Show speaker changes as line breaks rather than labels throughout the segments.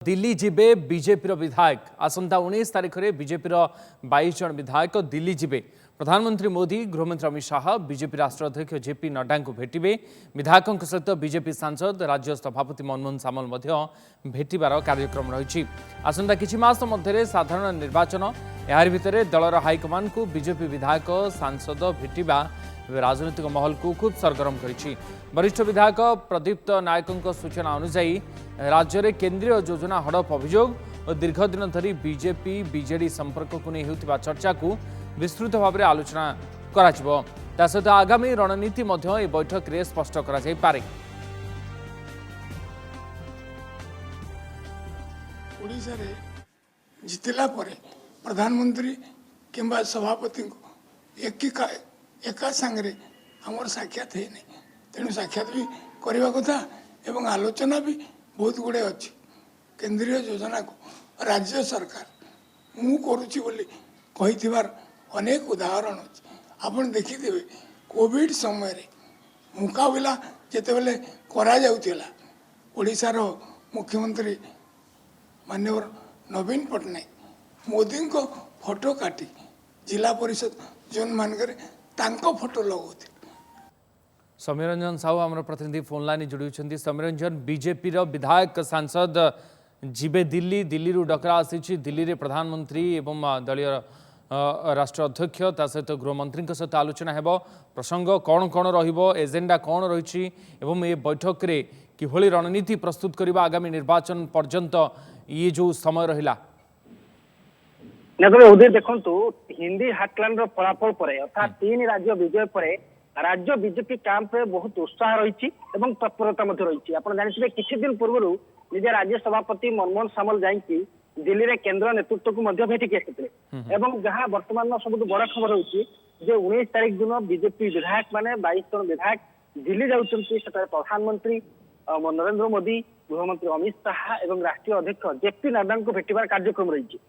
दिल्ली जीवे बीजेपी विधायक आसंता 19 तारिख में बीजेपी 22 जन विधायक दिल्ली जीवे। प्रधानमंत्री मोदी गृहमंत्री अमित शाह बीजेपी राष्ट्रीय अध्यक्ष जेपी नड्डा को भेटे। विधायकों सहित बीजेपी सांसद राज्य सभापति मनमोहन सामल भेटार कार्यक्रम रही। आसंता किछि मास मध्य साधारण निर्वाचन यार भितर दलर हाईकमान को बीजेपी विधायक सांसद भेटा राजनीतिक महल को खूब सरगरम करिछि। वरिष्ठ विधायक प्रदीप्त नायकों सूचना अनुसार राज्य में केंद्रीय योजना हड़प अभियोग और दीर्घ दिन धरी बीजेपी बीजेडी संपर्क को नहीं होतिबा चर्चा को विस्तृत भाव में आलोचना कराजिबो। ता सहित आगामी रणनीति मध्य ए बैठक रे स्पष्ट करा जाय पारे।
ओडिशा रे जितिला परे प्रधानमंत्री किंबा सभापति को एका संगे हमर साक्षात है नहीं, तेणु साक्षात भी करने कथा एवं आलोचना भी बहुत गुड़े अच्छी। केंद्रीय योजना को राज्य सरकार मु करुच्ची बोली कही अनेक उदाहरण अच्छे। आपन देखिथे कोविड समय रे मुकाबला जिते बेले करा जाउथिला ओडिशा रो मुख्यमंत्री माननीय नवीन पटनायक मोदी को फोटो काटी जिला परिषद जोन मानकर तांको फोटो लगौथे।
समीरंजन साहू आम प्रतिनिधि फोन लाइन जोड़ी। समीरंजन बीजेपी विधायक सांसद जीवे दिल्ली दिल्ली डकरा आसी दिल्ली रे प्रधानमंत्री एवं दलीय राष्ट्रीय अध्यक्ष ता सहित गृहमंत्री सहित आलोचना हेब। प्रसंग कौन कौन रहिबो, एजेंडा कौन रही एवं ये बैठक रे किभली रणनीति प्रस्तुत करबा आगामी निर्वाचन पर्यंत ये जो समय रहिला।
उदय देखु हिंदी हाटलैंड फलाफल पर अर्थात 3 राज्य विजय पर राज्य बीजेपी कैंप में बहुत उत्साह रही तत्परता रही। आप जानते किसी दिन पूर्व निजे राज्य सभापति मनमोहन सामल जाइए दिल्ली रे केंद्र नेतृत्व को भेटिक आसते जहाँ वर्तमान सब बड़ खबर हो 19 तारिख दिन बीजेपी विधायक मैंने 22 जन विधायक दिल्ली जाऊँगी। प्रधानमंत्री नरेंद्र मोदी, गृहमंत्री अमित शाह एवं राष्ट्रीय अध्यक्ष जेपी नड्डा को भेटार कार्यक्रम रही।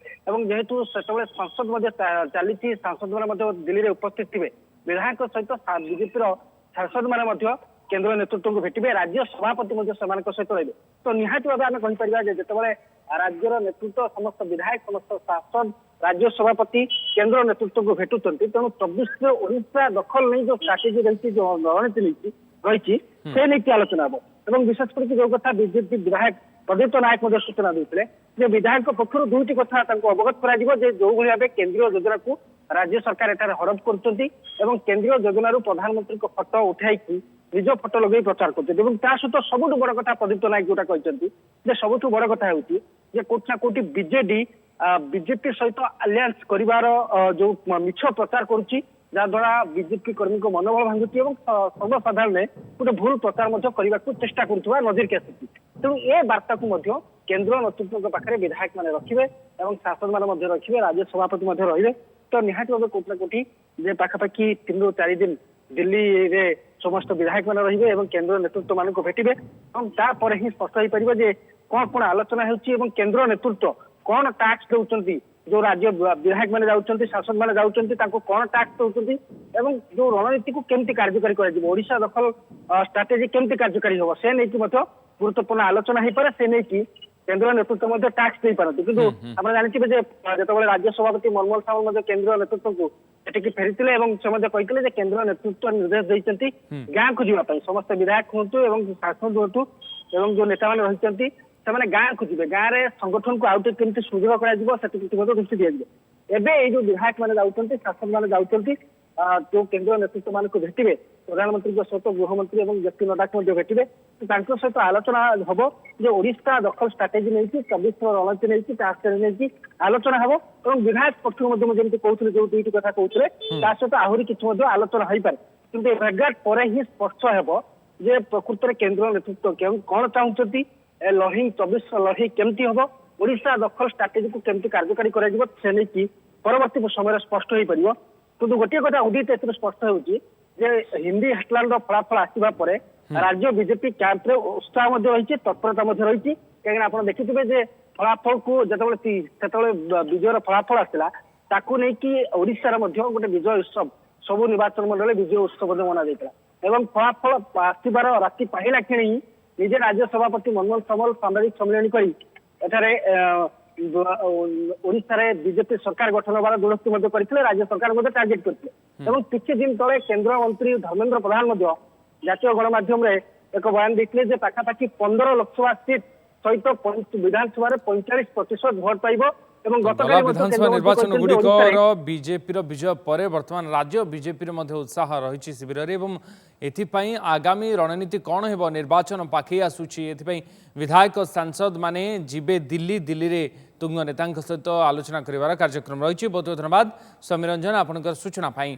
जेहेतु से संसद चली सांसद मैंने दिल्ली में उपस्थित थे विधायक सहित बीजेपी सांसद मैंने केंद्र नेतृत्व को भेटे, राज्य सभापति सहित रही। तो निहाती भाव आम कहीपर जिते राज्यर नेतृत्व समस्त विधायक समस्त सांसद राज्य सभापति केंद्र नेतृत्व को भेटुंट तेणु 24 ओडिशा दखल नहीं जो स्ट्राटेजी रही जो रणनीति रही से नहीं आलोचना हम। विशेषकर जो कथा बीजेपी विधायक प्रदीप्त नायक सूचना देते विधायक पक्षर 2टी कथा अवगत कर जो भाव केंद्रीय योजना को राज्य सरकार एठार हड़प कर केंद्रीय योजना प्रधानमंत्री को फोटो उठाई निज फोटो लगे प्रचार करते सहित सबुठ बड़ कथा प्रदीप्त नायक जोटा कहते सबुठ बड़ कथा हो कोठना कोटी बीजेडी बीजेपी सहित आलियांस करिवार जो मिछ प्रचार करुच्ची जहाद्वारा बीजेपी कर्मी को मनोबल भांगुची और सर्वसाधारण गोटे भूल प्रचार करने को चेष्टा करुवा नजर के आसी। तेणु ए वार्ता को केंद्र नेतृत्व पाखे विधायक मैंने रखिए और सांसद मैंने रखिए, राज्य सभापति रही। तो निहाती भाव कोटना कोटी जे पाखापाखि 3 ରୁ 4 दिन दिल्ली रे समस्त विधायक मैंने रही और केंद्र नेतृत्व मान को भेटे और तापर ही स्पष्ट हो पार कौन कौन आलोचना हो केंद्र नेतृत्व कौन टैक्स दौरान जो राज्य विधायक मैंने जाऊँच सांसद मैंने जाऊँच कौन टैक्स दौरान एवं जो रणनीति को केमती कार्यकारी ओडिशा दखल स्ट्राटेजी केमती कार्यकारी हम से नहीं गुरुत्वपूर्ण आलोचना हो पारे से नहीं केंद्र नेतृत्व टैक्स दे पारती कि आप जानते जो राज्य सभापति मनमोहन सामल केंद्र नेतृत्व को एटिकी फेरी कहते केंद्र नेतृत्व निर्देश देते गाँव को जीवाई समस्त विधायक हूँ सांसद हूँ एवं जो नेता मैंने रही से गाँव को जी गाँव में संगठन को आउट केमती सुदृढ़ कर दृष्टि दिया। एवं जो विधायक मैंने जाऊँच सांसद मैंने जाऊँच जो केंद्र नेतृत्व मान को भेटे प्रधानमंत्री सहित गृहमंत्री और जेपी नड्डा को भेटे तो सहित आलोचना हम जो ओडिशा दखल स्ट्राटेजी नहीं 24 रणनीति नहीं नहीं आलोचना हम और विधायक पक्ष जमी कहते जो 2टी कथा कहते सहित आहरी किसी आलोचना हो पाए कि भेगाट पर ही स्पष्ट हे प्रकृत में केंद्र नेतृत्व कौन चाहते लहिंग 24 लही केमती हम ओडिशा दखल स्ट्राटेजी को केमती कार्यकारी कर परवर्ती समय स्पष्ट हो पार। किंतु गोटे कथा उदित स्पष्ट हो हिंदी हेडलाइंड फलाफल आसवा पर राज्य बीजेपी कैंप रे उत्साह रही तत्परता रही कहीं आप देखिए फलाफल को जो विजयर फलाफल आसला ताकू नहीं कि ओडिशा गोटे विजय उत्सव सबू निर्वाचन मंडल विजय उत्सव मना जाता फलाफल आसबार राति पाहिला क्षणी निजे राज्य सभापति मनमोहन सामल सांबादिक सम्मेलन कर ଏଠାରେ ଓଡ଼ିଶାରେ ବିଜେପି ସରକାର ଗଠନ ହେବାର ଦୃଢ଼ୋକ୍ତି ମଧ୍ୟ କରିଥିଲେ, ରାଜ୍ୟ ସରକାର ମଧ୍ୟ ଟାର୍ଗେଟ କରିଥିଲେ ଏବଂ କିଛି ଦିନ ତଳେ କେନ୍ଦ୍ରମନ୍ତ୍ରୀ ଧର୍ମେନ୍ଦ୍ର ପ୍ରଧାନ ମଧ୍ୟ ଜାତୀୟ ଗଣମାଧ୍ୟମରେ ଏକ ବୟାନ ଦେଇଥିଲେ ଯେ ପାଖାପାଖି 15 ଲୋକସଭା ସିଟ୍ ସହିତ ବିଧାନସଭାରେ 45% ଭୋଟ ପାଇବ ଏବଂ
ଗଲା
ଗତକାଲି
ବିଧାନସଭା ନିର୍ବାଚନ ଗୁଡ଼ିକର ବିଜେପିର ବିଜୟ ପରେ ବର୍ତ୍ତମାନ ରାଜ୍ୟ ବିଜେପିର ମଧ୍ୟ ଉତ୍ସାହ ରହିଛି ଶିବିରରେ ଏବଂ ଏଥିପାଇଁ ଆଗାମୀ ରଣନୀତି କ'ଣ ହେବ ନିର୍ବାଚନ ପାଖେଇ ଆସୁଛି ଏଥିପାଇଁ ବିଧାୟକ ସାଂସଦ ମାନେ ଯିବେ ଦିଲ୍ଲୀରେ ତୁଙ୍ଗ ନେତାଙ୍କ ସହିତ ଆଲୋଚନା କରିବାର କାର୍ଯ୍ୟକ୍ରମ ରହିଛି। ବହୁତ ବହୁତ ଧନ୍ୟବାଦ ସୌମ୍ୟ ରଞ୍ଜନ ଆପଣଙ୍କର ସୂଚନା ପାଇଁ।